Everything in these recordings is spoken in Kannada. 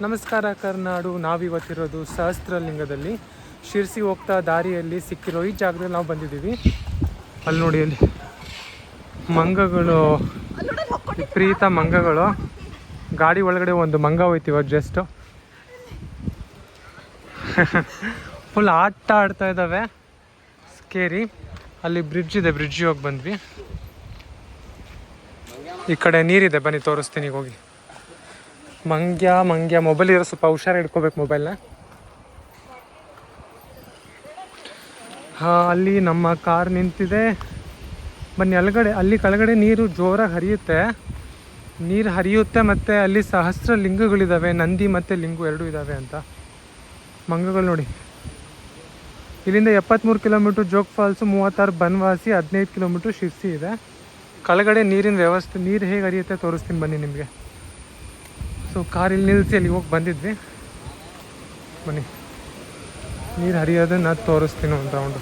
ನಮಸ್ಕಾರ ಕರ್ನಾಡು. ನಾವಿವತ್ತಿರೋದು ಸಹಸ್ರಲಿಂಗದಲ್ಲಿ ಶಿರ್ಸಿ ಹೋಗ್ತಾ ದಾರಿಯಲ್ಲಿ ಸಿಕ್ಕಿರೋ ಈ ಜಾಗದಲ್ಲಿ ನಾವು ಬಂದಿದ್ದೀವಿ. ಅಲ್ಲಿ ನೋಡಿ, ಅಲ್ಲಿ ಮಂಗಗಳು, ವಿಪರೀತ ಮಂಗಗಳು. ಗಾಡಿ ಒಳಗಡೆ ಒಂದು ಮಂಗ ಹೋಯ್ತು ಇವಾಗ ಜಸ್ಟ್. ಫುಲ್ ಆಟ ಆಡ್ತಾ ಇದ್ದಾವೆ, ಸ್ಕೇರಿ. ಅಲ್ಲಿ ಬ್ರಿಡ್ಜ್ ಇದೆ, ಬ್ರಿಡ್ಜ್ ಹೋಗಿ ಬಂದ್ವಿ. ಈ ಕಡೆ ನೀರಿದೆ, ಬನ್ನಿ ತೋರಿಸ್ತೀನಿ ಹೋಗಿ. ಮಂಗ್ಯ ಮೊಬೈಲ್ ಇರೋ ಸ್ವಲ್ಪ ಹುಷಾರು ಹಿಡ್ಕೋಬೇಕು ಮೊಬೈಲ್ನ. ಅಲ್ಲಿ ನಮ್ಮ ಕಾರ್ ನಿಂತಿದೆ. ಬನ್ನಿ ಅಲ್ಲಿ ಕೆಳಗಡೆ ನೀರು ಜೋರಾಗಿ ಹರಿಯುತ್ತೆ. ಮತ್ತು ಅಲ್ಲಿ ಸಹಸ್ರ ಲಿಂಗಗಳಿದ್ದಾವೆ, ನಂದಿ ಮತ್ತು ಲಿಂಗು ಎರಡೂ ಇದ್ದಾವೆ ಅಂತ. ಮಂಗಗಳು ನೋಡಿ. ಇಲ್ಲಿಂದ 73 kilometre Jog falls, 36 Banavasi, 15 kilometre Sirsi ಇದೆ. ಕೆಳಗಡೆ ನೀರಿನ ವ್ಯವಸ್ಥೆ, ನೀರು ಹೇಗೆ ಹರಿಯುತ್ತೆ ತೋರಿಸ್ತೀನಿ ಬನ್ನಿ ನಿಮಗೆ. ಸೊ ಕಾರ್ ಇಲ್ಲಿ ನಿಲ್ಲಿಸಿ ಅಲ್ಲಿ ಹೋಗಿ ಬಂದಿದ್ವಿ. ಬನ್ನಿ, ನೀರು ಹರಿಯೋದನ್ನ ತೋರಿಸ್ತೀನಿ ಒಂದು ರೌಂಡು.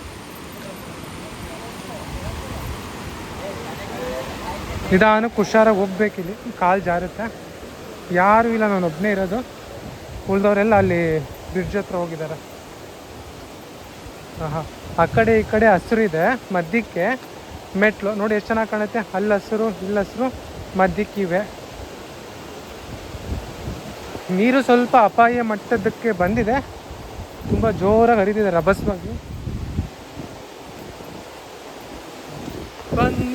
ನಿಧಾನಕ್ಕೆ ಹುಷಾರಾಗಿ ಹೋಗ್ಬೇಕಿಲ್ಲಿ, ಕಾಲು ಜಾರುತ್ತೆ. ಯಾರೂ ಇಲ್ಲ, ನಾನು ಒಬ್ಬನೇ ಇರೋದು. ಉಳಿದವರೆಲ್ಲ ಅಲ್ಲಿ ಬ್ರಿಡ್ಜ್ ಹತ್ರ ಹೋಗಿದ್ದಾರೆ. ಆ ಕಡೆ ಈ ಕಡೆ ಹಸಿರು ಇದೆ, ಮಧ್ಯಕ್ಕೆ ಮೆಟ್ಲು ನೋಡಿ ಎಷ್ಟು ಚೆನ್ನಾಗಿ ಕಾಣುತ್ತೆ. ಅಲ್ಲಿ ಹಸಿರು, ಇಲ್ಲಿ ಹಸಿರು, ಮಧ್ಯಕ್ಕಿವೆ. ನೀರು ಸ್ವಲ್ಪ ಅಪಾಯ ಮಟ್ಟದಕ್ಕೆ ಬಂದಿದೆ, ತುಂಬ ಜೋರಾಗಿ ಹರಿದಿದೆ, ರಭಸವಾಗಿ. ಬನ್ನಿ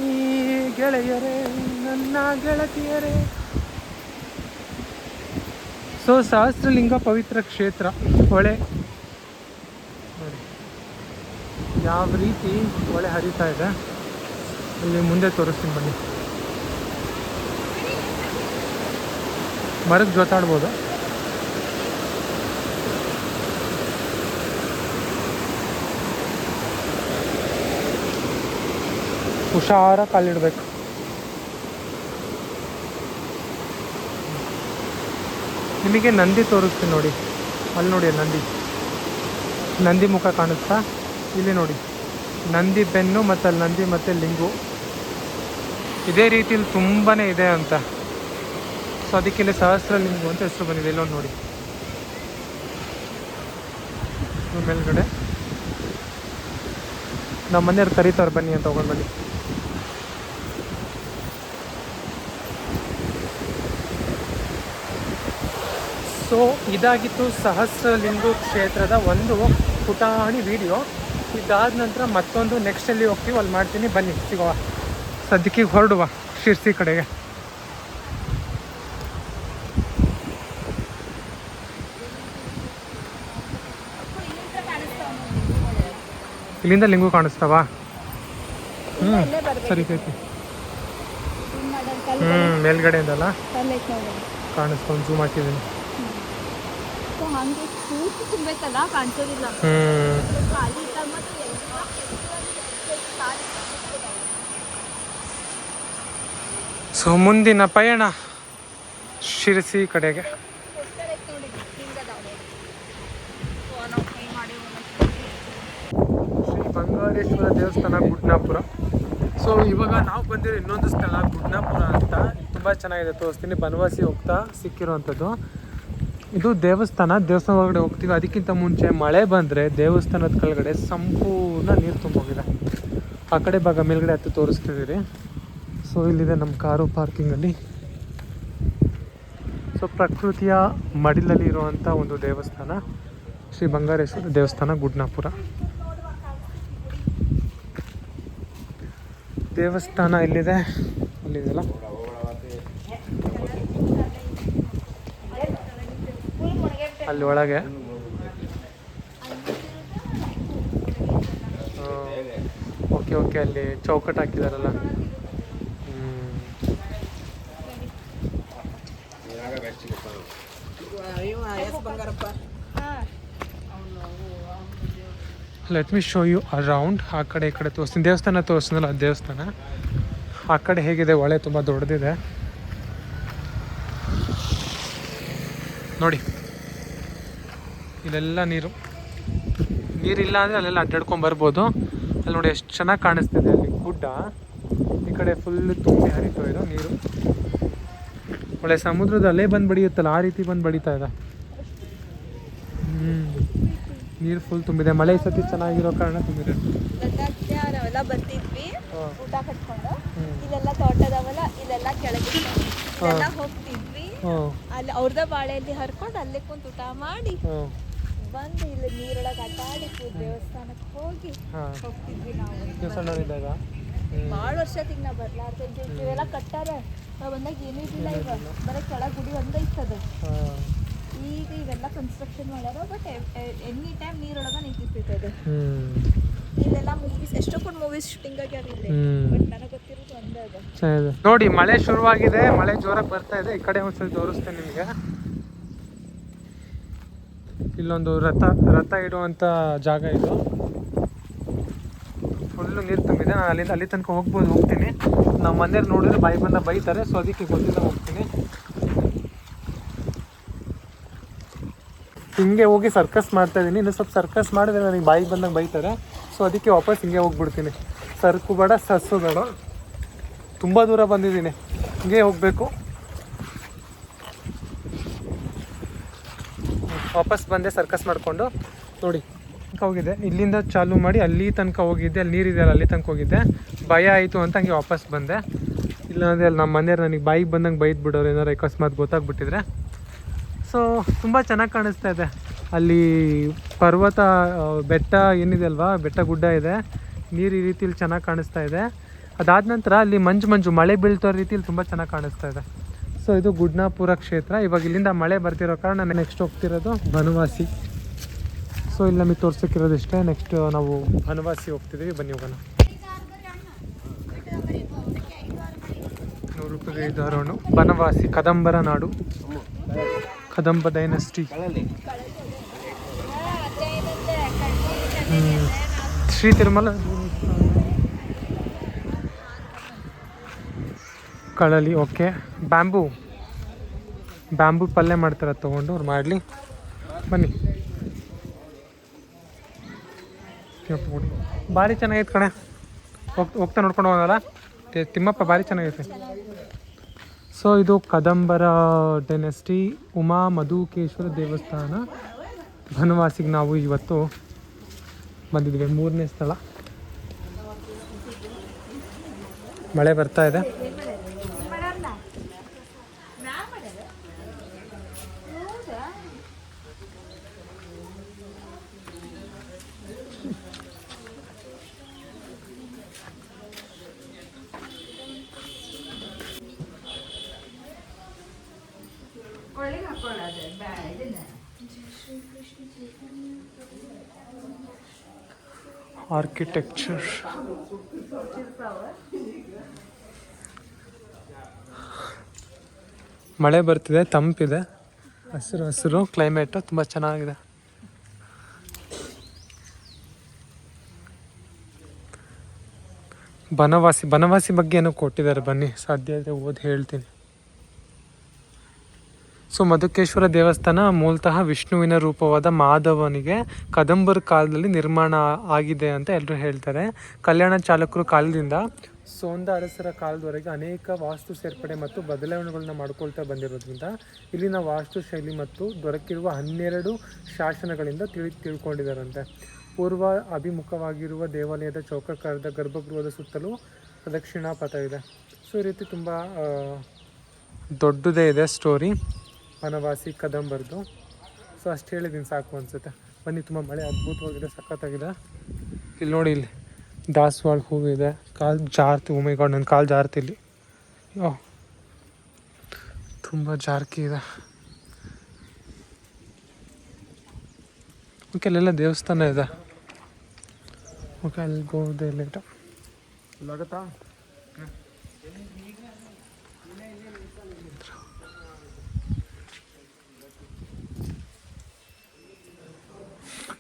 ಗೆಳೆಯರೇ, ನನ್ನ ಗೆಳತಿಯರೇ. ಸೊ ಸಹಸ್ರಲಿಂಗ ಪವಿತ್ರ ಕ್ಷೇತ್ರ, ಹೊಳೆ ನೋಡಿ ಯಾವ ರೀತಿ ಹೊಳೆ ಹರಿತಾ ಇದೆ. ಅಲ್ಲಿ ಮುಂದೆ ತೋರಿಸ್ತೀನಿ ಬನ್ನಿ. ಮರದ ಜೊತಾಡ್ಬೋದು. ಹುಷಾರ ಕಾಲಿಡ್ಬೇಕು. ನಿಮಗೆ ನಂದಿ ತೋರಿಸ್ತೀನಿ ನೋಡಿ. ಅಲ್ಲಿ ನೋಡಿ, ನಂದಿ ಮುಖ ಕಾಣಿಸ್ತಾ. ಇಲ್ಲಿ ನೋಡಿ ನಂದಿ ಬೆನ್ನು, ಮತ್ತು ಅಲ್ಲಿ ನಂದಿ ಮತ್ತು ಲಿಂಗು. ಇದೇ ರೀತಿಲಿ ತುಂಬಾ ಇದೆ ಅಂತ. ಸೊ ಅದಕ್ಕೆ ಇಲ್ಲಿ ಸಹಸ್ರಲಿಂಗು ಅಂತ ಹೆಸರು ಬಂದಿದೆ. ಇಲ್ಲೊಂದು ನೋಡಿ ಮೇಲ್ಗಡೆ. ನಮ್ಮ ಮನೆಯವ್ರು ಕರೀತಾರೆ ಬನ್ನಿ ಅಂತ, ಹೋಗೋಣ ಬನ್ನಿ. ಸೊ ಇದಾಗಿತ್ತು ಸಹಸ್ರಲಿಂಗು ಕ್ಷೇತ್ರದ ಒಂದು ಪುಟಾಣಿ ವಿಡಿಯೋ. ಇದಾದ ನಂತರ ಮತ್ತೊಂದು ನೆಕ್ಸ್ಟ್ ಎಲ್ಲಿ ಹೋಗ್ತೀವಿ ಅಲ್ಲಿ ಮಾಡ್ತೀನಿ, ಬನ್ನಿ ಸಿಗುವ. ಸದ್ಯಕ್ಕೆ ಹೊರಡುವ ಶಿರ್ಸಿ ಕಡೆಗೆ. ಇಲ್ಲಿಂದ ಲಿಂಗು ಕಾಣಿಸ್ತಾವ. ಸರಿ ಕೈತಿ. ಮೇಲ್ಗಡೆಯಿಂದಲ್ಲ ಕಾಣಿಸ್ತಾ, ಒಂದು ಜೂಮ್ ಹಾಕಿದ್ದೀನಿ. ಸೊ ಮುಂದಿನ ಪಯಣ ಶಿರಸಿ ಕಡೆಗೆ. ಶ್ರೀ ಬಂಗಾರೇಶ್ವರ ದೇವಸ್ಥಾನ, ಗುಡ್ನಾಪುರ. ಸೊ ಇವಾಗ ನಾವು ಬಂದಿರೋ ಇನ್ನೊಂದು ಸ್ಥಳ ಗುಡ್ನಾಪುರ ಅಂತ, ತುಂಬ ಚೆನ್ನಾಗಿದೆ, ತೋರಿಸ್ತೀನಿ. ಬನವಾಸಿ ಹೋಗ್ತಾ ಸಿಕ್ಕಿರೋವಂಥದ್ದು ಇದು ದೇವಸ್ಥಾನ ಒಳಗಡೆ ಹೋಗ್ತೀವಿ. ಅದಕ್ಕಿಂತ ಮುಂಚೆ ಮಳೆ ಬಂದರೆ ದೇವಸ್ಥಾನದ ಕೆಳಗಡೆ ಸಂಪೂರ್ಣ ನೀರು ತುಂಬೋಗಿದೆ. ಆ ಕಡೆ ಭಾಗ ಮೇಲ್ಗಡೆ ಹತ್ತು ತೋರಿಸ್ತಿದ್ದೀರಿ. ಸೊ ಇಲ್ಲಿದೆ ನಮ್ಮ ಕಾರು ಪಾರ್ಕಿಂಗಲ್ಲಿ. ಸೊ ಪ್ರಕೃತಿಯ ಮಡಿಲಲ್ಲಿ ಇರುವಂಥ ಒಂದು ದೇವಸ್ಥಾನ, ಶ್ರೀ ಬಂಗಾರೇಶ್ವರ ದೇವಸ್ಥಾನ, ಗುಡ್ನಾಪುರ. ದೇವಸ್ಥಾನ ಇಲ್ಲಿದೆ, ಅಲ್ಲಿದೆಲ್ಲ. ಅಲ್ಲಿ ಒಳಗೆ ಓಕೆ ಅಲ್ಲಿ ಚೌಕಟ್ಟು ಹಾಕಿದಾರಲ್ಲ. Let me show you around. ಆ ಕಡೆ ಈ ಕಡೆ ತೋರಿಸ್ತೀನಿ. ದೇವಸ್ಥಾನ ತೋರಿಸ್ತೀನಲ್ಲ, ಅದು ದೇವಸ್ಥಾನ. ಆ ಕಡೆ ಹೇಗಿದೆ, ಹೊಳೆ ತುಂಬ ದೊಡ್ಡದಿದೆ ನೋಡಿ. ಇಲ್ಲೆಲ್ಲ ನೀರಿಲ್ಲ ಅಂದರೆ ಅಲ್ಲೆಲ್ಲ ಅಡ್ಡಾಡ್ಕೊಂಡು ಬರ್ಬೋದು. ಅಲ್ಲಿ ನೋಡಿ ಎಷ್ಟು ಚೆನ್ನಾಗಿ ಕಾಣಿಸ್ತಿದೆ. ಅಲ್ಲಿ ಗುಡ್ಡ, ಈ ಕಡೆ ಫುಲ್ಲು ತುಂಬಿ ಹರಿತಾ ಇರೋ ನೀರು. ಒಳ್ಳೆ ಸಮುದ್ರದ ಅಲೆ ಬಂದು ಬಡಿಯುತ್ತಲ್ಲ, ಆ ರೀತಿ ಬಂದು ಬಡಿತಾ ಇದೆ. ನೀರು ಫುಲ್ ತುಂಬಿದೆ, ಮಳೆ ಈ ಸತಿ ಚೆನ್ನಾಗಿರೋ ಕಾರಣ ತುಂಬಿದೆ. ಲದ್ದಾಖ್ಗೆ ನಾವೆಲ್ಲ ಬರ್ತಿದ್ವಿ ಊಟ ಕಟ್ಕೊಂಡು, ಇಲ್ಲೆಲ್ಲ ತೋಟದವಲ್ಲ, ಇಲ್ಲೆಲ್ಲ ಕೆಳಗೆ ಇಲ್ಲೆಲ್ಲ ಹೋಗ್ತಿದ್ವಿ. ಅಲ್ಲಿ ಅವ್ರದ ಬಾಳೆಯಲ್ಲಿ ಹರ್ಕೊಂಡು ಅಲ್ಲೇ ಕುಂತು ಊಟ ಮಾಡಿ ಬಂದು ಇಲ್ಲಿ ನೀರೊಳಗೆ ಆಟ ಆಡಿ ದೇವಸ್ಥಾನಕ್ಕೆ ಹೋಗಿ ಹೋಗ್ತಿದ್ವಿ ನಾವು. ಭಾಳ ವರ್ಷತಿಗೆ ನಾವು ಬರ್ಲಾರ್ದು ಇವೆಲ್ಲ ಕಟ್ಟಾರೆ. ನಾವು ಬಂದಾಗ ಏನೂ ಇದಿಲ್ಲ, ಈಗ ಬರೀ ಕೆಳಗೆ ಗುಡಿ ಒಂದೇ ಇರ್ತದೆ. ಈಗ ಇವೆಲ್ಲ ಕನ್ಸ್ಟ್ರಕ್ಷನ್ ಮಾಡ್ಯಾರ, ಬಟ್ ಎನಿ ಟೈಮ್ ನೀರೊಳಗೆ ನಿಂತಿರ್ತೈತೆ. ಇಲ್ಲೆಲ್ಲ ಮೂವೀಸ್ ಎಷ್ಟೊಂದು ಮೂವೀಸ್ ಶೂಟಿಂಗ್ ಆಗ್ಯಾವ ಇಲ್ಲಿ, ಬಟ್ ನನಗೆ ಗೊತ್ತಿರೋದು ಒಂದೇ ಅದು. ನೋಡಿ ಮಳೆ ಶುರುವಾಗಿದೆ, ಮಳೆ ಜೋರಾಗಿ ಬರ್ತಾ ಇದೆ. ಈ ಕಡೆ ಒಂದ್ಸಲ ತೋರಿಸ್ತೇನೆ ನಿಮಗೆ. ಇಲ್ಲೊಂದು ರಥ ಇಡುವಂಥ ಜಾಗ ಇದು. ಫುಲ್ಲು ನೀರು ತುಂಬಿದೆ. ನಾನು ಅಲ್ಲಿ ತನಕ ಹೋಗ್ತೀನಿ. ನಮ್ಮ ಮನೆಯವ್ರು ನೋಡಿದ್ರೆ ಬಾಯಿ ಬಂದ ಬೈತಾರೆ, ಸೊ ಅದಕ್ಕೆ ಗೊತ್ತಿಲ್ಲ ಹೋಗ್ತೀನಿ. ಹಿಂಗೆ ಹೋಗಿ ಸರ್ಕಸ್ ಮಾಡ್ತಾ ಇದ್ದೀನಿ. ಇನ್ನು ಸ್ವಲ್ಪ ಸರ್ಕಸ್ ಮಾಡಿದ್ರೆ ನನಗೆ ಬಾಯಿಗೆ ಬಂದಾಗ ಬೈತಾರೆ, ಸೊ ಅದಕ್ಕೆ ವಾಪಸ್ ಹಿಂಗೆ ಹೋಗ್ಬಿಡ್ತೀನಿ. ಸರ್ಕು ಬೇಡ, ಸಸ್ಸು ಬೇಡ. ತುಂಬ ದೂರ ಬಂದಿದ್ದೀನಿ, ಹಿಂಗೆ ಹೋಗಬೇಕು. ವಾಪಸ್ ಬಂದೆ ಸರ್ಕಸ್ ಮಾಡಿಕೊಂಡು. ನೋಡಿ ಹೋಗಿದ್ದೆ, ಇಲ್ಲಿಂದ ಚಾಲು ಮಾಡಿ ಅಲ್ಲಿ ತನಕ ಹೋಗಿದ್ದೆ. ಅಲ್ಲಿ ನೀರಿದೆಯಲ್ಲ, ಅಲ್ಲಿ ತನಕ ಹೋಗಿದ್ದೆ. ಭಯ ಆಯಿತು ಅಂತ ಹಂಗೆ ವಾಪಸ್ ಬಂದೆ. ಇಲ್ಲಾಂದರೆ ಅಲ್ಲಿ ನಮ್ಮ ಮನೆಯವ್ರು ನನಗೆ ಬಾಯಿಗೆ ಬಂದಂಗೆ ಬೈದು ಬಿಡೋರು, ಏನಾರು ಅಕಸ್ಮಾತ್ ಗೊತ್ತಾಗ್ಬಿಟ್ಟಿದ್ರೆ. ಸೊ ತುಂಬ ಚೆನ್ನಾಗಿ ಕಾಣಿಸ್ತಾ ಇದೆ. ಅಲ್ಲಿ ಪರ್ವತ, ಬೆಟ್ಟ ಏನಿದೆ ಅಲ್ವಾ, ಬೆಟ್ಟ ಗುಡ್ಡ ಇದೆ. ನೀರು ಈ ರೀತಿಲಿ ಚೆನ್ನಾಗಿ ಕಾಣಿಸ್ತಾ ಇದೆ. ಅದಾದ ನಂತರ ಅಲ್ಲಿ ಮಂಜು ಮಳೆ ಬೀಳ್ತೋ ರೀತಿಲಿ ತುಂಬ ಚೆನ್ನಾಗಿ ಕಾಣಿಸ್ತಾ ಇದೆ. ಸೊ ಇದು ಗುಡ್ನಾಪುರ ಕ್ಷೇತ್ರ. ಇವಾಗ ಇಲ್ಲಿಂದ ಮಳೆ ಬರ್ತಿರೋ ಕಾರಣ ನಾನು ನೆಕ್ಸ್ಟ್ ಹೋಗ್ತಿರೋದು ಬನವಾಸಿ. ಸೊ ಇಲ್ಲಿ ನಮಗೆ ತೋರ್ಸೋಕ್ಕಿರೋದು ಇಷ್ಟೇ. ನೆಕ್ಸ್ಟ್ ನಾವು ಬನವಾಸಿ ಹೋಗ್ತಿದ್ದೀವಿ, ಬನ್ನಿ ಹೋಗೋಣ. 100 ರೂಪಾಯಿಗೆ 5 ಹರವಣು. ಬನವಾಸಿ ಕದಂಬರ ನಾಡು, ಕದಂಬ ಡೈನಸ್ಟಿ. ಶ್ರೀ ತಿರುಮಲ ಕಳಲಿ. ಓಕೆ, ಬ್ಯಾಂಬೂ ಪಲ್ಯ ಮಾಡ್ತಾರೆ, ತೊಗೊಂಡು ಅವ್ರು ಮಾಡಲಿ. ಬನ್ನಿ. ಭಾರಿ ಚೆನ್ನಾಗೈತೆ ಕಣೆ, ಹೋಗ್ತಾ ನೋಡ್ಕೊಂಡು ಹೋಗೋದಲ್ಲ. ತಿಮ್ಮಪ್ಪ ಭಾರಿ ಚೆನ್ನಾಗೈತೆ. ಸೊ ಇದು ಕದಂಬರ ಡೈನೆಸ್ಟಿ ಉಮಾ ಮಧುಕೇಶ್ವರ ದೇವಸ್ಥಾನ ಬನವಾಸಿಗೆ ನಾವು ಇವತ್ತು ಬಂದಿದ್ದೀವಿ. 3ನೇ ಸ್ಥಳ. ಮಳೆ ಬರ್ತಾ ಇದೆ. ಆರ್ಕಿಟೆಕ್ಚರ್, ಮಳೆ ಬರ್ತಿದೆ, ತಂಪಿದೆ, ಹಸಿರು ಕ್ಲೈಮೇಟು ತುಂಬ ಚೆನ್ನಾಗಿದೆ. ಬನವಾಸಿ ಬಗ್ಗೆ ಏನೋ ಕೊಟ್ಟಿದ್ದಾರೆ, ಬನ್ನಿ ಸಾಧ್ಯ ಇದೆ ಓದಿ ಹೇಳ್ತೀನಿ. ಸೊ ಮಧುಕೇಶ್ವರ ದೇವಸ್ಥಾನ ಮೂಲತಃ ವಿಷ್ಣುವಿನ ರೂಪವಾದ ಮಾಧವನಿಗೆ ಕದಂಬರ ಕಾಲದಲ್ಲಿ ನಿರ್ಮಾಣ ಆಗಿದೆ ಅಂತ ಎಲ್ಲರೂ ಹೇಳ್ತಾರೆ. ಕಲ್ಯಾಣ ಚಾಲುಕ್ಯರ ಕಾಲದಿಂದ ಸೋಂದ ಅರಸರ ಕಾಲದವರೆಗೆ ಅನೇಕ ವಾಸ್ತು ಸೇರ್ಪಡೆ ಮತ್ತು ಬದಲಾವಣೆಗಳನ್ನ ಮಾಡ್ಕೊಳ್ತಾ ಬಂದಿರೋದ್ರಿಂದ ಇಲ್ಲಿನ ವಾಸ್ತುಶೈಲಿ ಮತ್ತು ದೊರಕಿರುವ 12 ಶಾಸನಗಳಿಂದ ತಿಳ್ಕೊಂಡಿದ್ದಾರಂತೆ. ಪೂರ್ವ ಅಭಿಮುಖವಾಗಿರುವ ದೇವಾಲಯದ ಚೌಕಾಕಾರದ ಗರ್ಭಗೃಹದ ಸುತ್ತಲೂ ಪ್ರದಕ್ಷಿಣಾ ಪಥ ಇದೆ. ಸೊ ಈ ರೀತಿ ತುಂಬ ದೊಡ್ಡದೇ ಇದೆ ಸ್ಟೋರಿ ಬನವಾಸಿ ಕದಂಬರ್ದು. ಸೊ ಅಷ್ಟು ಹೇಳಿದ್ದೀನಿ, ಸಾಕು ಅನಿಸುತ್ತೆ. ಬನ್ನಿ, ತುಂಬ ಮಳೆ ಅದ್ಭುತವಾಗಿದೆ, ಸಖತ್ತಾಗಿದೆ. ಇಲ್ಲಿ ನೋಡಿ, ಇಲ್ಲಿ ದಾಸವಾಳ ಹೂವಿದೆ. ಕಾಲು ಜಾರ್ತಿ, ಓ ಮೈ ಗಾಡ್, ನನ್ನ ಕಾಲು ಜಾರ್ತಿಲ್ಲಿ. ತುಂಬ ಜಾರ್ಕಿ ಇದೆ. ಓಕೆ, ಅಲ್ಲೆಲ್ಲ ದೇವಸ್ಥಾನ ಇದೆ. ಓಕೆ, ಅಲ್ಲಿ ಗೋದೆ ಲೇಟ ಆಗತ್ತಾ.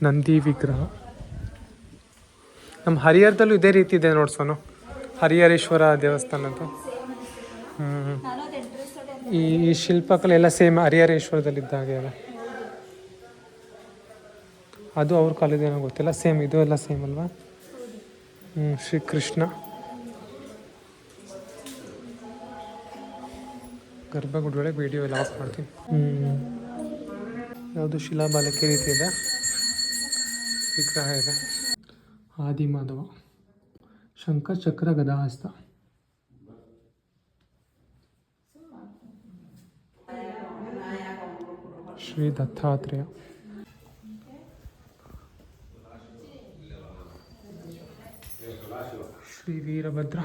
ನಂದಿ ವಿಗ್ರಹ ನಮ್ಮ ಹರಿಹರದಲ್ಲೂ ಇದೇ ರೀತಿ ಇದೆ ನೋಡ್ಸೋನು, ಹರಿಹರೇಶ್ವರ ದೇವಸ್ಥಾನದ್ದು. ಈ ಶಿಲ್ಪಕಲೆಲ್ಲ ಸೇಮ್ ಹರಿಹರೇಶ್ವರದಲ್ಲಿದ್ದಾಗೆ ಅಲ್ಲ. ಅದು ಅವ್ರ ಕಾಲದೇನೋ ಗೊತ್ತಿಲ್ಲ, ಸೇಮ್ ಇದು ಎಲ್ಲ ಸೇಮ್ ಅಲ್ವಾ. ಶ್ರೀಕೃಷ್ಣ ಗರ್ಭಗುಡಿ ಒಳಗೆ ವಿಡಿಯೋ ಎಲ್ಲ ಆಫ್ ಮಾಡ್ತೀನಿ. ಯಾವುದು ಶಿಲಾಬಾಲಕಿ ರೀತಿ ಇದೆ, ವಿಗ್ರಹ ಇದೆ. ಆದಿಮಾಧವ, ಶಂಖ ಚಕ್ರ ಗದಾಹಸ್ತ. ಶ್ರೀ ದತ್ತಾತ್ರೇಯ, ಶ್ರೀ ವೀರಭದ್ರ,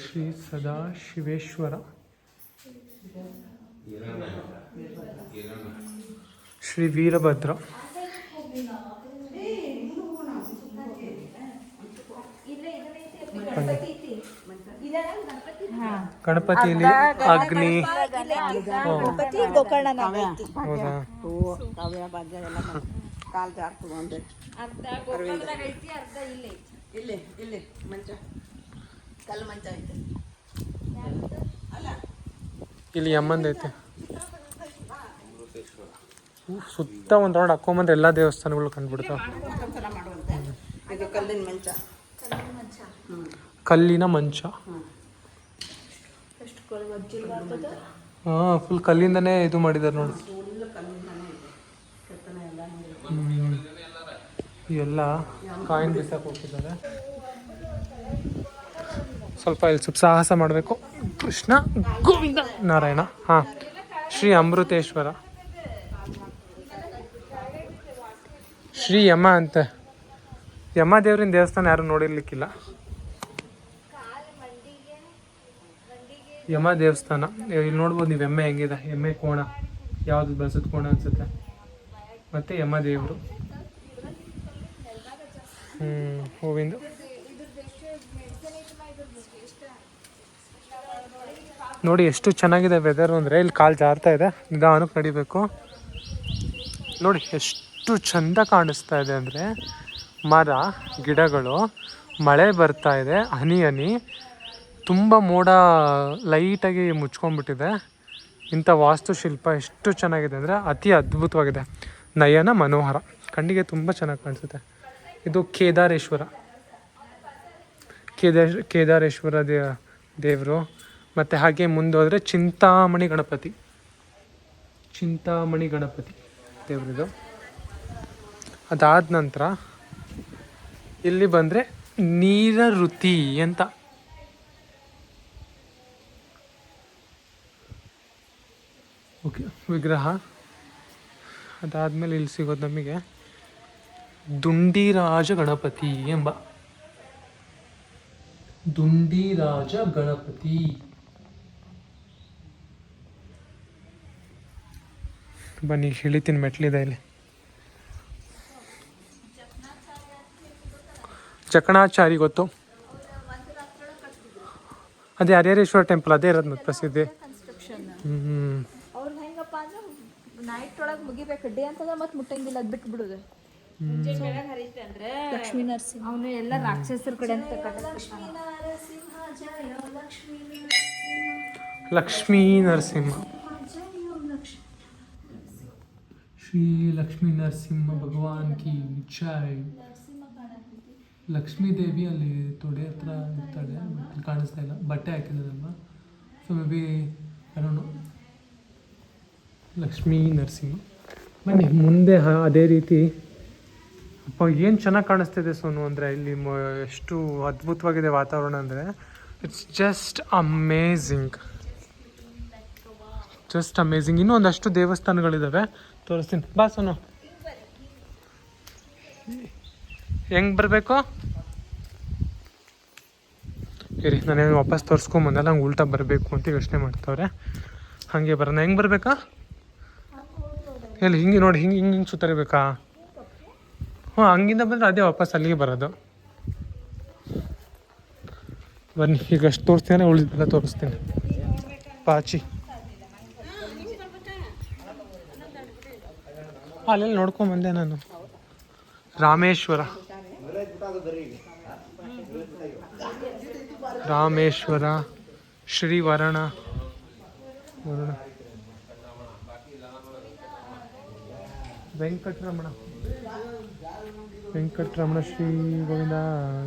ಶ್ರೀ ಸದಾಶಿವೇಶ್ವರ, ಶ್ರೀ ವೀರಭದ್ರ, ಗಣಪತಿಯಲ್ಲಿ ಅಗ್ನಿ. ಗಣಪತಿ ಗೋಕರ್ಣ. ಹೌದಾ? ಇಲ್ಲಿ ಯಮ್ಮಂದೈತೆ. ಸುತ್ತ ಒಂದು ರೌಂಡ್ ಹಾಕೊಂಬಂದ್ರೆ ಎಲ್ಲ ದೇವಸ್ಥಾನಗಳು ಕಂಡುಬಿಡ್ತಾವೆ. ಕಲ್ಲಿನ ಮಂಚ. ಹಾಂ, ಫುಲ್ ಕಲ್ಲಿಂದನೇ ಇದು ಮಾಡಿದ್ದಾರೆ ನೋಡಿ. ಎಲ್ಲ ಕಾಯಿನ್ ಬಿಸಾಕ್ ಹೋಗ್ತಿದ್ದಾರೆ. ಸ್ವಲ್ಪ ಇಲ್ಲಿ ಸ್ವಲ್ಪ ಸಾಹಸ ಮಾಡಬೇಕು. ಕೃಷ್ಣ ಗೋವಿಂದ ನಾರಾಯಣ. ಹಾಂ, ಶ್ರೀ ಅಮೃತೇಶ್ವರ, ಶ್ರೀ ಯಮ ಅಂತ. ಯಮ ದೇವ್ರಿನ ದೇವಸ್ಥಾನ ಯಾರು ನೋಡಿರ್ಲಿಕ್ಕಿಲ್ಲ. ಯಮ ದೇವಸ್ಥಾನ ಇಲ್ಲಿ ನೋಡ್ಬೋದು ನೀವು. ಎಮ್ಮೆ ಹೆಂಗಿದೆ, ಎಮ್ಮೆ ಕೋಣ, ಯಾವುದು ಬಸದ ಕೋಣ ಅನ್ಸುತ್ತೆ. ಮತ್ತು ಯಮ ದೇವರು. ಹೂವಿಂದ. ನೋಡಿ ಎಷ್ಟು ಚೆನ್ನಾಗಿದೆ ವೆದರ್ ಅಂದರೆ. ಇಲ್ಲಿ ಕಾಲು ಜಾರ್ತಾ ಇದೆ, ನಿಧಾನಕ್ಕೆ ನಡಿಬೇಕು. ನೋಡಿ ಎಷ್ಟು ಚೆಂದ ಕಾಣಿಸ್ತಾ ಇದೆ ಅಂದರೆ. ಮರ ಗಿಡಗಳು, ಮಳೆ ಬರ್ತಾ ಇದೆ, ಹನಿ ಹನಿ, ತುಂಬ ಮೋಡ ಲೈಟಾಗಿ ಮುಚ್ಕೊಂಡ್ಬಿಟ್ಟಿದೆ. ಇಂಥ ವಾಸ್ತುಶಿಲ್ಪ ಎಷ್ಟು ಚೆನ್ನಾಗಿದೆ ಅಂದರೆ ಅತಿ ಅದ್ಭುತವಾಗಿದೆ. ನಯನ ಮನೋಹರ, ಕಣ್ಣಿಗೆ ತುಂಬ ಚೆನ್ನಾಗಿ ಕಾಣಿಸುತ್ತೆ. ಇದು ಕೇದಾರೇಶ್ವರ, ಕೇದಾರೇಶ್ವರ ದೇವರು. ಮತ್ತು ಹಾಗೆ ಮುಂದೋದರೆ ಚಿಂತಾಮಣಿ ಗಣಪತಿ ದೇವರಿದು. ಅದಾದ ನಂತರ ಇಲ್ಲಿ ಬಂದರೆ ನೀರಋತಿ ಅಂತ. ಓಕೆ, ವಿಗ್ರಹ. ಅದಾದಮೇಲೆ ಇಲ್ಲಿ ಸಿಗೋದು ನಮಗೆ ದುಂಡಿರಾಜ ಗಣಪತಿ ಎಂಬ. ದುಂಡಿರಾಜ ಗಣಪತಿ. ಬನ್ನಿ ಇಳಿತೀನಿ, ಮೆಟ್ಲಿದೆ ಇಲ್ಲಿ. ಜಕಣಾಚಾರಿ ಗೊತ್ತು, ಅದೇ ಹರಿಹರೇಶ್ವರ ಟೆಂಪಲ್, ಅದೇ ಇರೋದು ಮತ್ತು ಪ್ರಸಿದ್ಧಿ. ಅವ್ರು ಹೆಂಗಪ್ಪ ಅಂದ್ರೆ ನೈಟ್ ಒಳಗೆ ಮುಗಿಬೇಕು, ಡೇ ಅಂತಂದ್ರೆ ಮತ್ತೆ ಮುಟ್ಟಂಗಿಲ್ಲ, ಅದು ಬಿಟ್ಟು ಬಿಡುದು. ಲಕ್ಷ್ಮೀ ನರಸಿಂಹ ಅವನು ಎಲ್ಲ ರಾಕ್ಷಸರ ಕಡೆ ಅಂತ. ಲಕ್ಷ್ಮೀ ನರಸಿಂಹ, ಶ್ರೀ ಲಕ್ಷ್ಮೀ ನರಸಿಂಹ ಭಗವಾನ್ ಕಿ ಜೈ. ಲಕ್ಷ್ಮೀ ದೇವಿ ಅಲ್ಲಿ ತೊಡೆ ಹತ್ರ ಇರ್ತಾಳೆ, ಬಟ್ ಕಾಣಿಸ್ತಾ ಇಲ್ಲ, ಬಟ್ಟೆ ಹಾಕಿಲ್ಲದಲ್ವ. ಸೊ ಮೇ ಬಿ ಅರೋನು ಲಕ್ಷ್ಮೀ ನರಸಿಂಹ. ಬನ್ನಿ ಮುಂದೆ ಅದೇ ರೀತಿ. ಅಪ್ಪ ಏನು ಚೆನ್ನಾಗಿ ಕಾಣಿಸ್ತಿದೆ ಸೋನು ಅಂದರೆ. ಇಲ್ಲಿ ಎಷ್ಟು ಅದ್ಭುತವಾಗಿದೆ ವಾತಾವರಣ ಅಂದರೆ, ಇಟ್ಸ್ ಜಸ್ಟ್ ಅಮೇಝಿಂಗ್. ಇನ್ನೂ ಒಂದಷ್ಟು ದೇವಸ್ಥಾನಗಳಿದ್ದಾವೆ, ತೋರಿಸ್ತೀನಿ ಬಾ ಸೋನು. ಹೆಂಗೆ ಬರಬೇಕು ಇರಿ, ನಾನೇನು ವಾಪಸ್ ತೋರಿಸ್ಕೊಂಬಂದಲ್ಲ, ಹಂಗೆ ಉಲ್ಟಾ ಬರಬೇಕು ಅಂತ ಯೋಚನೆ ಮಾಡ್ತವ್ರೆ. ಹಾಗೆ ಬರೋಣ. ಹೆಂಗೆ ಬರಬೇಕಾ? ಎಲ್ಲಿ ಹಿಂಗೆ ನೋಡಿ, ಹಿಂಗೆ ಸುತ್ತರಿಬೇಕಾ? ಹ್ಞೂ, ಹಂಗಿಂದ ಬಂದರೆ ಅದೇ ವಾಪಸ್ ಅಲ್ಲಿಗೆ ಬರೋದು. ಬನ್ನಿ, ಈಗ ಅಷ್ಟು ತೋರಿಸ್ತೀನಿ, ಉಳಿದೆಲ್ಲ ತೋರಿಸ್ತೀನಿ. ಪಾಚಿ ಅಲ್ಲೆಲ್ಲ ನೋಡ್ಕೊಂಬಂದೆ ನಾನು. ರಾಮೇಶ್ವರ, ಶ್ರೀ ವರುಣ, ವೆಂಕಟರಮಣ, ಶ್ರೀ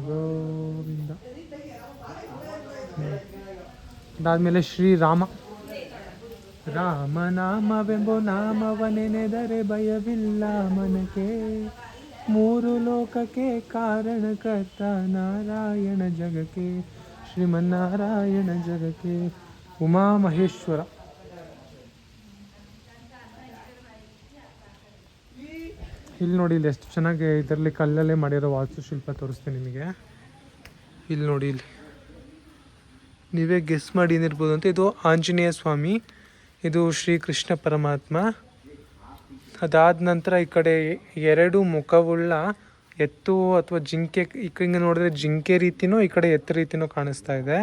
ಗೋವಿಂದ. ಅದಾದಮೇಲೆ ಶ್ರೀರಾಮ, ರಾಮನಾಮವೆಂಬೋ ನಾಮವನೆನೆದರೆ ಭಯವಿಲ್ಲ ಮನಕ್ಕೆ, ಮೂರು ಲೋಕಕ್ಕೆ ಕಾರಣಕರ್ತ ನಾರಾಯಣ ಜಗಕ್ಕೆ, ಶ್ರೀಮನ್ನಾರಾಯಣ ಜಗಕ್ಕೆ. ಉಮಾಮಹೇಶ್ವರ. ಇಲ್ಲಿ ನೋಡಿ, ಇಲ್ಲಿ ಎಷ್ಟು ಚೆನ್ನಾಗಿ ಇದರಲ್ಲಿ ಕಲ್ಲಲ್ಲೇ ಮಾಡಿರೋ ವಾಸ್ತುಶಿಲ್ಪ ತೋರಿಸ್ತೀನಿ ನಿಮಗೆ. ಇಲ್ಲಿ ನೋಡಿ, ಇಲ್ಲಿ ನೀವೇ ಗೆಸ್ ಮಾಡಿ ಏನಿರ್ಬೋದು ಅಂತ. ಇದು ಆಂಜನೇಯ ಸ್ವಾಮಿ, ಇದು ಶ್ರೀಕೃಷ್ಣ ಪರಮಾತ್ಮ. ಅದಾದ ನಂತರ ಈ ಕಡೆ 2 ಮುಖವುಳ್ಳ ಎತ್ತು ಅಥವಾ ಜಿಂಕೆ, ಈ ಕಡೆ ನೋಡಿದ್ರೆ ಜಿಂಕೆ ರೀತಿನೂ, ಈ ಕಡೆ ಎತ್ತು ರೀತಿನೂ ಕಾಣಿಸ್ತಾ ಇದೆ.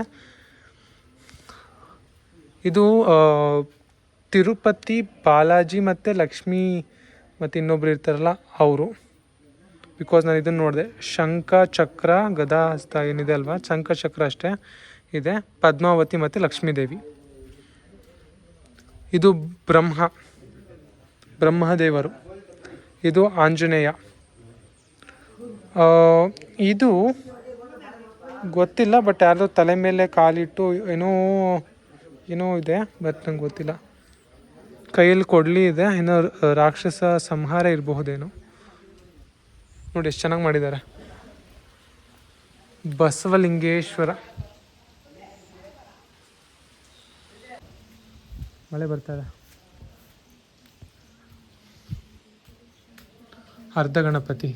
ಇದು ತಿರುಪತಿ ಬಾಲಾಜಿ ಮತ್ತು ಲಕ್ಷ್ಮೀ ಮತ್ತು ಇನ್ನೊಬ್ರು ಇರ್ತಾರಲ್ಲ ಅವರು. ಬಿಕಾಸ್ ನಾನು ಇದನ್ನು ನೋಡಿದೆ. ಶಂಖ ಚಕ್ರ ಗದಾ ಹಸ್ತ ಏನಿದೆ ಅಲ್ವಾ, ಶಂಖ ಚಕ್ರ ಅಷ್ಟೇ ಇದೆ. ಪದ್ಮಾವತಿ ಮತ್ತು ಲಕ್ಷ್ಮೀದೇವಿ. ಇದು ಬ್ರಹ್ಮದೇವರು. ಇದು ಆಂಜನೇಯ. ಇದು ಗೊತ್ತಿಲ್ಲ, ಬಟ್ ಯಾರ್ದೋ ತಲೆ ಮೇಲೆ ಕಾಲಿಟ್ಟು ಏನೋ ಇದೆ, ಬಟ್ ನಂಗೆ ಗೊತ್ತಿಲ್ಲ. ಕೈಯಲ್ಲಿ ಕೊಡ್ಲಿ ಇದೆ, ಏನೋ ರಾಕ್ಷಸ ಸಂಹಾರ ಇರಬಹುದೇನೋ. ನೋಡಿ ಎಷ್ಟು ಚೆನ್ನಾಗಿ ಮಾಡಿದ್ದಾರೆ. ಬಸವಲಿಂಗೇಶ್ವರ. ಮಳೆ ಬರ್ತಾರೆ. ಅರ್ಧ ಗಣಪತಿ.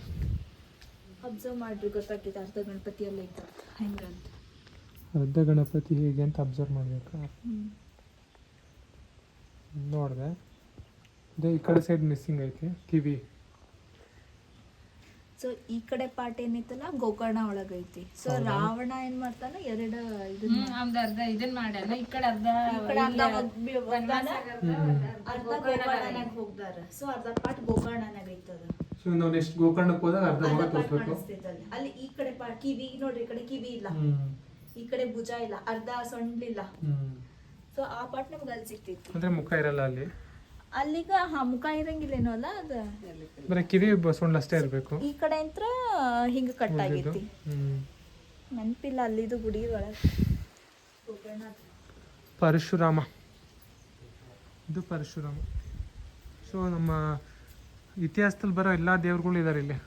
ಅಬ್ಸರ್ವ್ ಮಾಡ್ರಿ, ಗೊತ್ತಾಗ್ತೈತೆ ಅರ್ಧ ಗಣಪತಿ ಎಲ್ಲ ಐತೆ ಹೆಂಗಂತ. ಅರ್ಧ ಗಣಪತಿ ಹೇಗೆ ಅಂತ ಅಬ್ಸರ್ವ್ ಮಾಡ್ಬೇಕಾ? ನೋಡಿದೆ. ಈ ಕಡೆ ಸೈಡ್ ಮಿಸ್ಸಿಂಗ್ ಐತೆ ಕಿವಿ. ಸೊ ಈ ಕಡೆ ಪಾರ್ಟ್ ಏನೈತಲ್ಲ ಗೋಕರ್ಣ ಒಳಗೈತಿ. ಸೊ ರಾವಣ ಏನ್ ಮಾಡ್ತಾನ, 2 ಇದನ್ನ ಮಾಡ್ಯಾನ. ಈ ಕಡೆ ಅರ್ಧ ಗೋಕರ್ಣನಾಗ ಹೋಗ್ದಾರ. ಸೊ ಅರ್ಧ ಪಾರ್ಟ್ ಗೋಕರ್ಣನಾಗ ಐತದ. ಸೊ ನಾವು ನೆಕ್ಸ್ಟ್ ಗೋಕರ್ಣಕ್ಕೆ ಹೋದಾಗ ಅರ್ಧ ಭಾಗ ತೋರಿಸ್ಬೇಕು. ಅಲ್ಲಿ ಈ ಕಡೆ ಪಾರ್ಟ್ ಕಿವಿ ನೋಡ್ರಿ, ಈ ಕಡೆ ಕಿವಿ ಇಲ್ಲ, ಈ ಕಡೆ ಭುಜ ಇಲ್ಲ, ಅರ್ಧ ಸೊಂಡ್ಲಿಲ್ಲ. ಸೊ ಆ ಪಾರ್ಟ್ ನಮ್ಗೆ ಅಲ್ಲಿ ಸಿಕ್ತಿತ್ತು. ಅಂದ್ರೆ ಮುಖ ಇರಲ್ಲ ಅಲ್ಲಿ. ಅಲ್ಲಿಗ ಮುಖ ಇರಂಗಿಲ್ಲೇನೋ ಅಲ್ಲ, ಅದ ಬರೀ ಕಿವಿ ಸೊಂಡ್ ಅಷ್ಟೇ ಇರಬೇಕು. ಈ ಕಡೆ ಅಂತ ಹಿಂಗ ಕಟ್ ಆಗೈತಿ. ನೆನಪಿಲ್ಲ ಅಲ್ಲಿದು ಗುಡಿ ಒಳಗೆ. ಪರಶುರಾಮ. ಇದು ಪರಶುರಾಮ. ಸೊ ನಮ್ಮ ಇತಿಹಾಸದಲ್ಲಿ ಬರೋ ಎಲ್ಲ ದೇವ್ರುಗಳು ಇದ್ದಾರೆ ಇಲ್ಲಿ,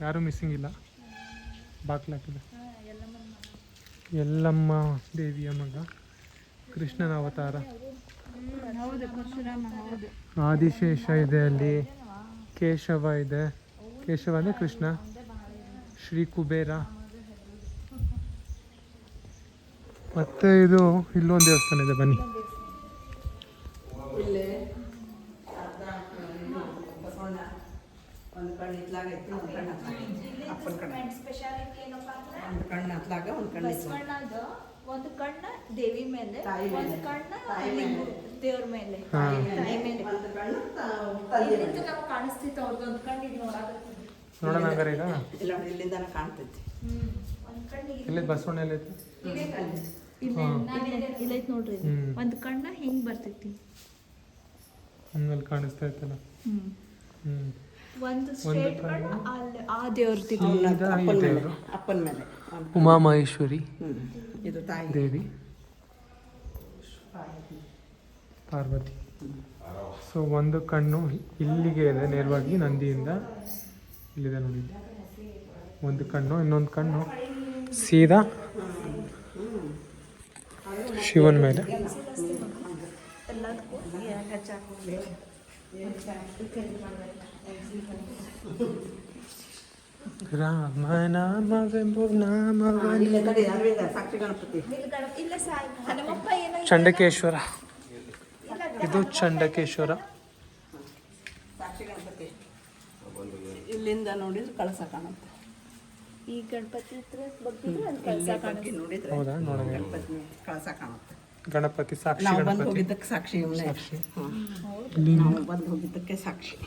ಯಾರೂ ಮಿಸ್ಸಿಂಗ್ ಇಲ್ಲ. ಬಾಕ್ಲಾಕಿದೆ. ಎಲ್ಲಮ್ಮ ದೇವಿಯ ಮಗ, ಕೃಷ್ಣನ ಅವತಾರ. ಆದಿಶೇಷ ಇದೆ ಅಲ್ಲಿ, ಕೇಶವ ಇದೆ. ಕೇಶವ ಅಂದರೆ ಕೃಷ್ಣ. ಶ್ರೀ ಕುಬೇರ. ಮತ್ತೆ ಇದು ಇಲ್ಲೊಂದು ದೇವಸ್ಥಾನ ಇದೆ, ಬನ್ನಿ. ಒಂದು ಕಣ್ಣ ದೇವಿ ಮೇಲೆ, ಒಂದು ಕಣ್ಣ ದೇವ್ರ ಮೇಲೆ, ತಾಯಿ ಮೇಲೆ ಕಾಣಿಸ್ತಿತ್ತು. ಅವ್ರದ್ದೊಂದು ಕಣ್ಣಿಗೆ ನೋಡೋಣ ಹಂಗಾರೆ. ಈಗ ಇಲ್ಲಿಂದ ಕಾಣ್ತೈತಿ. ಒಂದು ಕಣ್ಣಿಗೆ ಇಲ್ಲಿ ಬಸವಣ್ಣ ಎಲ್ಲ ಇಲ್ಲೈತ್ ನೋಡ್ರಿ. ಒಂದು ಕಣ್ಣ ಹಿಂಗ್ ಬರ್ತೈತಿ, ಹಂಗಲ್ಲಿ ಕಾಣಿಸ್ತಾ ಇತ್ತಲ್ಲ. ಒಂದು ಸ್ಟ್ರೇಟ್ ಕಣ್ಣ ಅಲ್ಲಿ ಆ ದೇವ್ರದ್ದು. ಅಪ್ಪನ ಮೇಲೆ ಉಮಾಮಹೇಶ್ವರಿ. ಇದು ತಾಯಿ ದೇವಿ ಪಾರ್ವತಿ. ಸೊ ಒಂದು ಕಣ್ಣು ಇಲ್ಲಿಗೆ ಇದೆ ನೇರವಾಗಿ ನಂದಿಯಿಂದ, ಇಲ್ಲಿದೆ ನೋಡಿ ಒಂದು ಕಣ್ಣು. ಇನ್ನೊಂದು ಕಣ್ಣು ಸೀದಾ ಶಿವನ ಮೇಲೆ. ರಾಮನಾಮವೆಂಬೋ ನಾಮವನೇ. ಸಾಕ್ಷಿ ಗಣಪತಿ. ಚಂಡಕೇಶ್ವರ. ಇದು ಚಂಡಕೇಶ್ವರ. ಸಾಕ್ಷಿ ಗಣಪತಿ. ಇಲ್ಲಿಂದ ನೋಡಿದ್ರೆ ಕಳಸ ಕಾಣುತ್ತೆ. ಈ ಗಣಪತಿ ಹತ್ರ ಬಗ್ಗೆ ನೋಡಿದ್ರೆ ಹೌದಾ? ನೋಡೋಣ. ಗಣಪತಿ ಕಳಸ ಕಾಣುತ್ತೆ. ಗಣಪತಿ ಸಾಕ್ಷಿ. ನಾವು ಬಂದು ಗಣಪತಿ ಹೋಗಿದ್ದಕ್ಕೆ ಸಾಕ್ಷಿ. ಸಾಕ್ಷಿ. ನಾವು ಬಂದು ಹೋಗಿದ್ದಕ್ಕೆ ಸಾಕ್ಷಿ.